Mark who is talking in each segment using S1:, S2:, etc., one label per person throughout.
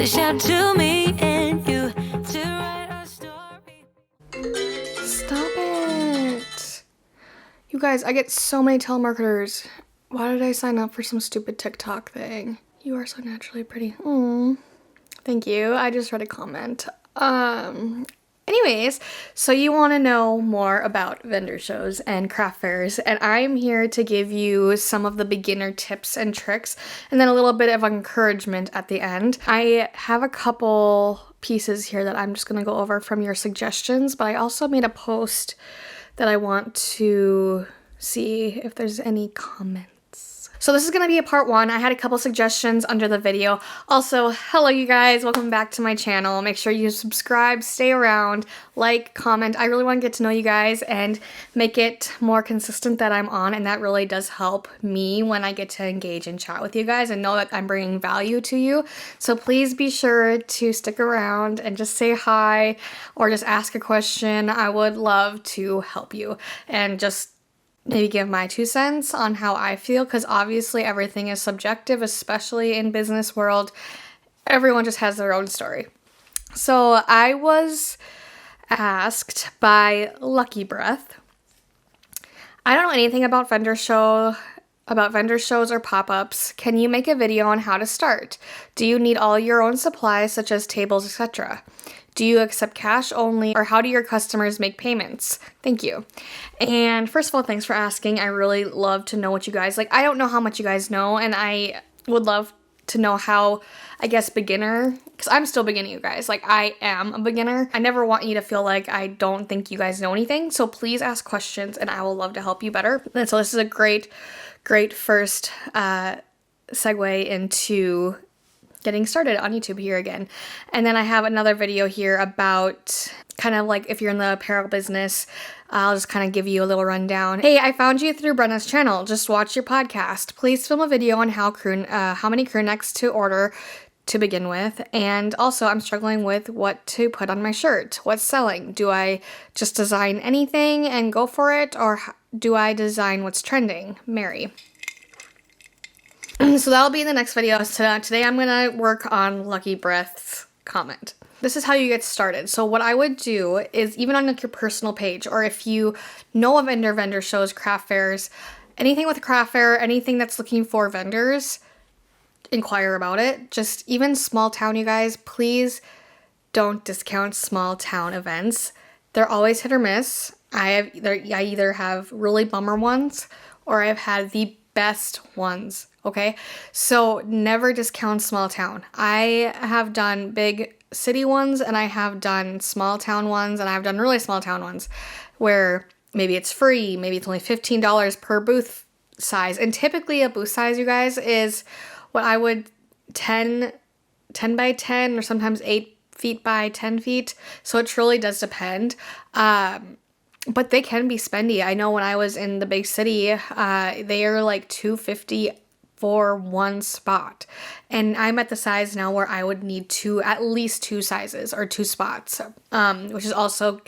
S1: reach out to me and you to write a story.
S2: Stop it. You guys, I get so many telemarketers. Why did I sign up for some stupid TikTok thing? You are so naturally pretty. Thank you. I just read a comment. Anyways, so you want to know more about vendor shows and craft fairs, and I'm here to give you some of the beginner tips and tricks, and then a little bit of encouragement at the end. I have a couple pieces here that I'm just going to go over from your suggestions, but I also made a post that I want to see if there's any comments. So this is going to be a part 1. I had a couple suggestions under the video. Also, hello you guys, welcome back to my channel. Make sure you subscribe, stay around, like, comment. I really want to get to know you guys and make it more consistent that I'm on, and that really does help me when I get to engage and chat with you guys and know that I'm bringing value to you. So please be sure to stick around and just say hi or just ask a question. I would love to help you and just maybe give my 2 cents on how I feel, because obviously everything is subjective, especially in business world. Everyone just has their own story. So I was asked by Lucky Breath. I don't know anything about vendor shows or pop-ups. Can you make a video on how to start? Do you need all your own supplies such as tables, etc.? Do you accept cash only, or how do your customers make payments? Thank you. And first of all, thanks for asking. I really love to know what you guys like. I don't know how much you guys know, and I would love to know how, I guess, beginner, because I'm still beginning, you guys. Like, I am a beginner. I never want you to feel like I don't think you guys know anything, so please ask questions, and I will love to help you better. And so this is a great first segue into getting started on YouTube here again. And then I have another video here about kind of like if you're in the apparel business. I'll just kind of give you a little rundown. Hey, I found you through Brenna's channel. Just watch your podcast. Please film a video on how many crew necks to order to begin with. And also, I'm struggling with what to put on my shirt. What's selling? Do I just design anything and go for it? Or do I design what's trending? Mary. So that'll be in the next video. So today I'm going to work on Lucky Breath's comment. This is how you get started. So what I would do is, even on like your personal page, or if you know of vendor shows, craft fairs, anything with a craft fair, anything that's looking for vendors, inquire about it. Just even small town, you guys, please don't discount small town events. They're always hit or miss. I either have really bummer ones, or I've had the best ones. Okay, so never discount small town. I have done big city ones, and I have done small town ones, and I've done really small town ones where maybe it's free, maybe it's only $15 per booth size. And typically a booth size, you guys, is what I would 10 by 10, or sometimes 8 feet by 10 feet. So it truly does depend. But they can be spendy. I know when I was in the big city, they are like $250 for one spot. And I'm at the size now where I would need at least 2 sizes or 2 spots, which is also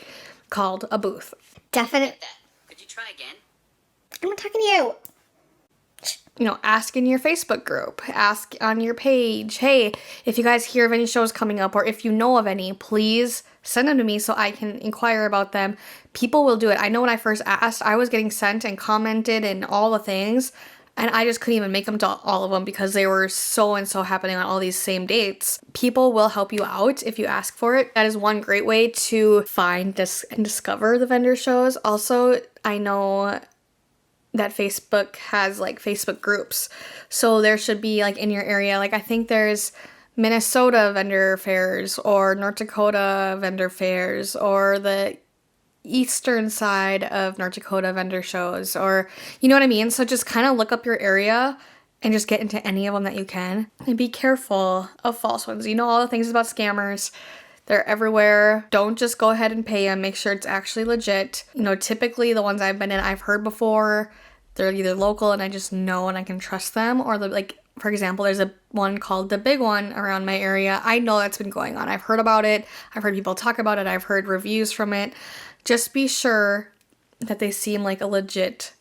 S2: called a booth.
S3: Definitely.
S4: Could you try again?
S3: I'm not talking to you.
S2: You know, ask in your Facebook group, ask on your page. Hey, if you guys hear of any shows coming up, or if you know of any, please send them to me so I can inquire about them. People will do it. I know when I first asked, I was getting sent and commented and all the things, and I just couldn't even make them to all of them because they were so and so happening on all these same dates. People will help you out if you ask for it. That is one great way to find and discover the vendor shows. Also, I know that Facebook has like Facebook groups. So there should be like in your area, like I think there's Minnesota vendor fairs, or North Dakota vendor fairs, or the eastern side of North Dakota vendor shows, or you know what I mean? So just kind of look up your area and just get into any of them that you can. And be careful of false ones. You know all the things about scammers. They're everywhere. Don't just go ahead and pay them. Make sure it's actually legit. You know, typically the ones I've been in, I've heard before. They're either local and I just know and I can trust them, or like, for example, there's a one called The Big One around my area. I know that's been going on. I've heard about it. I've heard people talk about it. I've heard reviews from it. Just be sure that they seem like a legit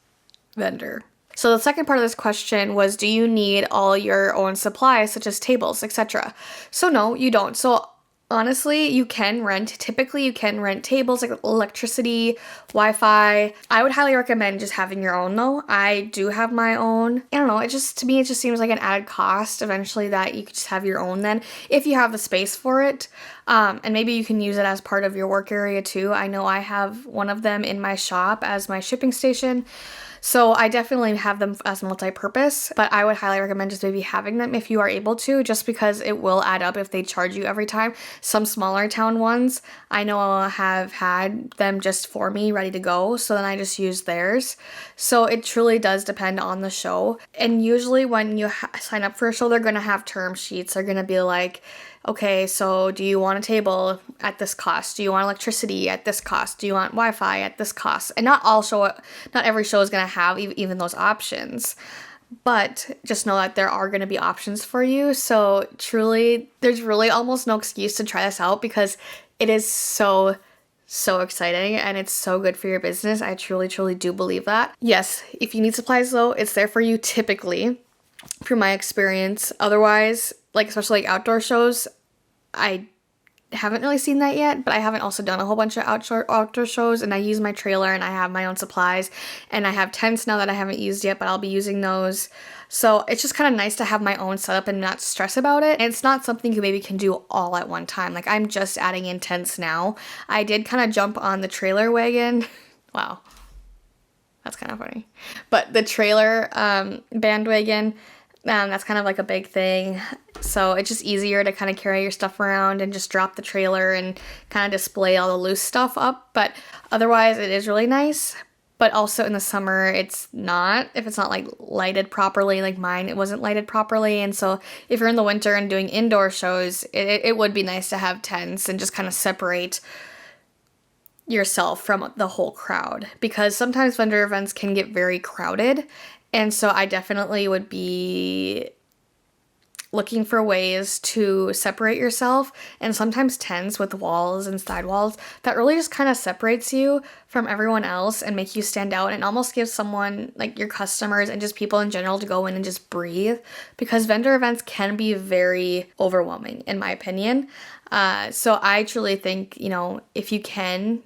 S2: vendor. So the second part of this question was, do you need all your own supplies such as tables, etc.? So no, you don't. So honestly, typically you can rent tables like electricity, Wi-Fi. I would highly recommend just having your own though. I do have my own. I don't know, to me it just seems like an added cost eventually that you could just have your own then if you have the space for it. And maybe you can use it as part of your work area too. I know I have one of them in my shop as my shipping station. So I definitely have them as multi-purpose, but I would highly recommend just maybe having them if you are able to, just because it will add up if they charge you every time. Some smaller town ones, I know I have had them just for me ready to go, so then I just use theirs. So it truly does depend on the show. And usually when you sign up for a show, they're going to have term sheets. They're going to be like, okay, so do you want a table at this cost? Do you want electricity at this cost? Do you want Wi-Fi at this cost? And not every show is going to have even those options. But just know that there are going to be options for you. So truly, there's really almost no excuse to try this out because it is so exciting and it's so good for your business. I truly do believe that. Yes, if you need supplies though, it's there for you typically, from my experience. Otherwise, like especially like outdoor shows, I haven't really seen that yet, but I haven't also done a whole bunch of outdoor shows, and I use my trailer and I have my own supplies, and I have tents now that I haven't used yet, but I'll be using those. So it's just kind of nice to have my own setup and not stress about it. And it's not something you maybe can do all at one time. Like I'm just adding in tents now. I did kind of jump on the trailer wagon. Wow. That's kind of funny. But the trailer bandwagon, that's kind of like a big thing. So it's just easier to kind of carry your stuff around and just drop the trailer and kind of display all the loose stuff up. But otherwise, it is really nice. But also in the summer, it's not, if it's not like lighted properly, like mine, it wasn't lighted properly. And so if you're in the winter and doing indoor shows, it would be nice to have tents and just kind of separate yourself from the whole crowd, because sometimes vendor events can get very crowded. And so I definitely would be looking for ways to separate yourself, and sometimes tents with walls and side walls that really just kind of separates you from everyone else and make you stand out, and almost gives someone like your customers and just people in general to go in and just breathe, because vendor events can be very overwhelming in my opinion. So I truly think, if you can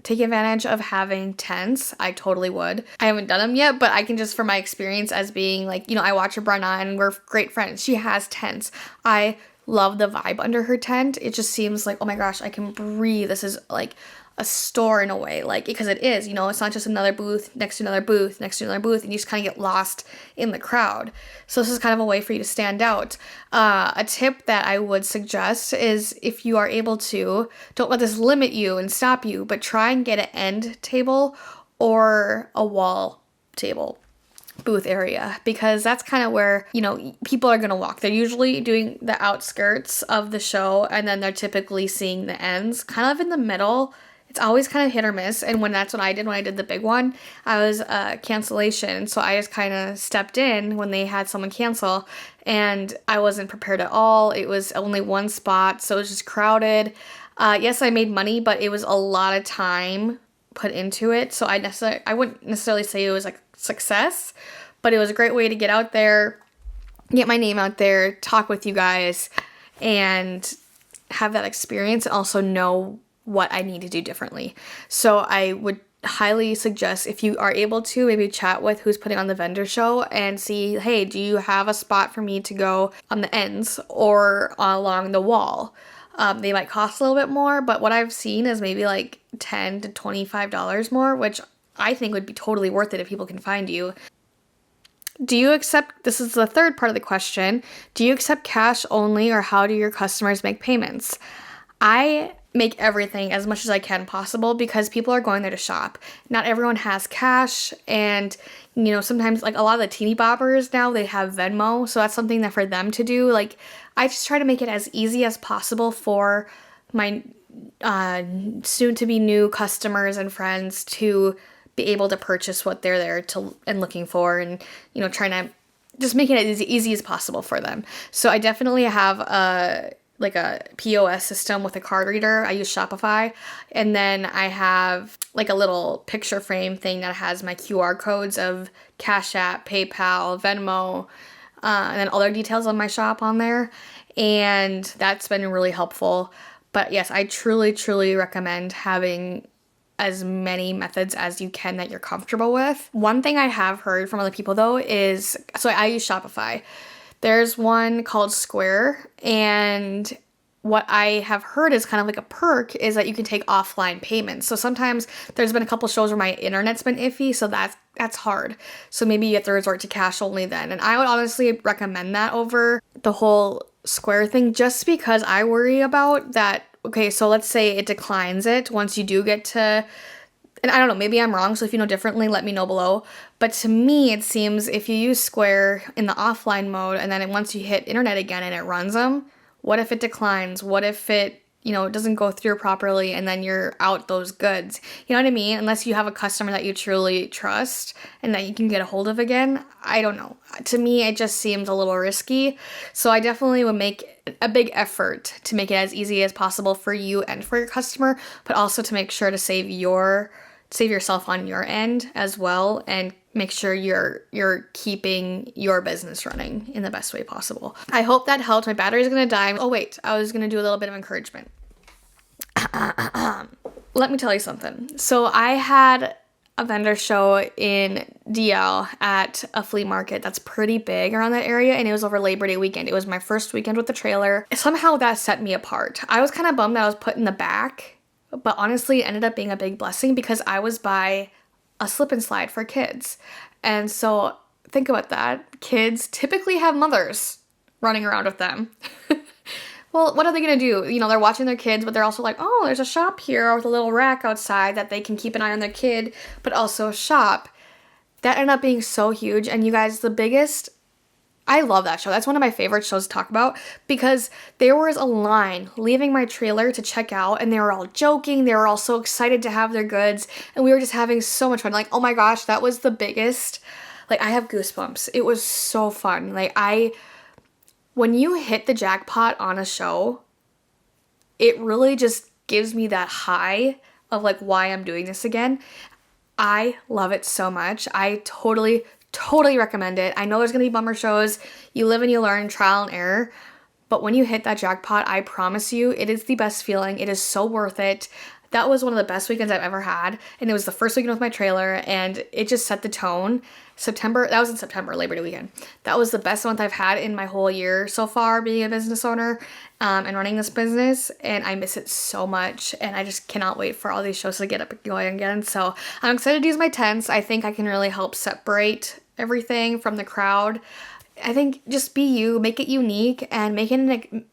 S2: take advantage of having tents, I totally would. I haven't done them yet, but I can just from my experience as being like, I watch her Brenna and we're great friends. She has tents. I love the vibe under her tent. It just seems like, oh my gosh, I can breathe. This is like a store in a way, like, because it is, it's not just another booth next to another booth next to another booth, and you just kind of get lost in the crowd. So this is kind of a way for you to stand out. A tip that I would suggest is, if you are able to, don't let this limit you and stop you, but try and get an end table or a wall table booth area, because that's kind of where people are going to walk. They're usually doing the outskirts of the show, and then they're typically seeing the ends kind of in the middle. It's always kind of hit or miss, and that's what I did when I did the big one. I was cancellation, so I just kind of stepped in when they had someone cancel, and I wasn't prepared at all. It was only one spot, so it was just crowded. Yes, I made money, but it was a lot of time put into it, so I wouldn't necessarily say it was like success, but it was a great way to get out there, get my name out there, talk with you guys, and have that experience, and also know what I need to do differently. So I would highly suggest, if you are able to, maybe chat with who's putting on the vendor show and see, hey, do you have a spot for me to go on the ends or along the wall? They might cost a little bit more, but what I've seen is maybe like $10 to $25 more, which I think would be totally worth it if people can find you. This is the third part of the question, do you accept cash only, or how do your customers make payments? I make everything as much as I can possible, because people are going there to shop. Not everyone has cash, and sometimes like a lot of the teeny boppers now, they have Venmo, so that's something that for them to do. Like, I just try to make it as easy as possible for my soon to be new customers and friends to be able to purchase what they're there to and looking for, and trying to just make it as easy as possible for them. So I definitely have a like a POS system with a card reader. I use Shopify. And then I have like a little picture frame thing that has my QR codes of Cash App, PayPal, Venmo, and then other details on my shop on there. And that's been really helpful. But yes, I truly, truly recommend having as many methods as you can that you're comfortable with. One thing I have heard from other people though is, so I use Shopify. There's one called Square, and what I have heard is kind of like a perk is that you can take offline payments. So sometimes there's been a couple shows where my internet's been iffy, so that's hard. So maybe you have to resort to cash only then. And I would honestly recommend that over the whole Square thing, just because I worry about that. Okay, so let's say it declines it once you do get to, and I don't know, maybe I'm wrong, so if you know differently, let me know below. But to me, it seems if you use Square in the offline mode and then once you hit internet again and it runs them, what if it declines? What if it, it doesn't go through properly and then you're out those goods? You know what I mean? Unless you have a customer that you truly trust and that you can get a hold of again. I don't know. To me, it just seems a little risky. So I definitely would make a big effort to make it as easy as possible for you and for your customer, but also to make sure to save yourself on your end as well, and make sure you're keeping your business running in the best way possible. I hope that helped. My battery's gonna die. Oh wait, I was gonna do a little bit of encouragement. Let me tell you something. So I had a vendor show in DL at a flea market that's pretty big around that area, and it was over Labor Day weekend. It was my first weekend with the trailer. Somehow that set me apart. I was kind of bummed that I was put in the back, but honestly it ended up being a big blessing because I was by a slip and slide for kids. And so think about that. Kids typically have mothers running around with them. Well, what are they gonna do? They're watching their kids, but they're also like, oh, there's a shop here with a little rack outside that they can keep an eye on their kid, but also shop. That ended up being so huge. And you guys, I love that show. That's one of my favorite shows to talk about because there was a line leaving my trailer to check out, and they were all joking. They were all so excited to have their goods, and we were just having so much fun. Like, oh my gosh, that was the biggest. Like, I have goosebumps. It was so fun. When you hit the jackpot on a show, it really just gives me that high of like why I'm doing this again. I love it so much. I totally recommend it. I know there's gonna be bummer shows. You live and you learn, trial and error. But when you hit that jackpot, I promise you, it is the best feeling. It is so worth it. That was one of the best weekends I've ever had. And it was the first weekend with my trailer, and it just set the tone. That was in September, Labor Day weekend. That was the best month I've had in my whole year so far being a business owner and running this business. And I miss it so much. And I just cannot wait for all these shows to get up and going again. So I'm excited to use my tents. I think I can really help separate everything from the crowd. I think just be you, make it unique, and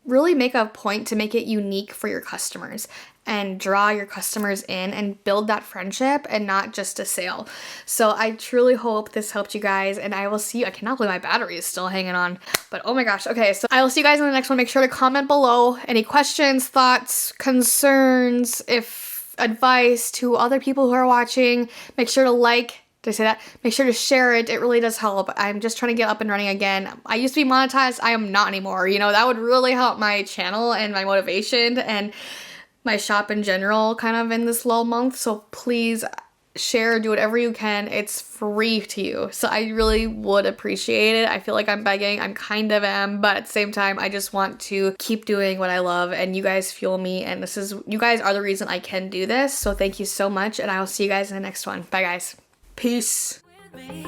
S2: really make a point to make it unique for your customers and draw your customers in and build that friendship and not just a sale. So I truly hope this helped you guys, and I will see you. I cannot believe my battery is still hanging on, but oh my gosh. Okay, so I will see you guys in the next one. Make sure to comment below any questions, thoughts, concerns, if advice to other people who are watching. Make sure to like. Did I say that? Make sure to share it. It really does help. I'm just trying to get up and running again. I used to be monetized. I am not anymore. That would really help my channel and my motivation and my shop in general kind of in this lull month. So please share, do whatever you can. It's free to you. So I really would appreciate it. I feel like I'm begging. I'm kind of am, but at the same time, I just want to keep doing what I love, and you guys fuel me, and you guys are the reason I can do this. So thank you so much, and I will see you guys in the next one. Bye guys. Peace.
S1: with me.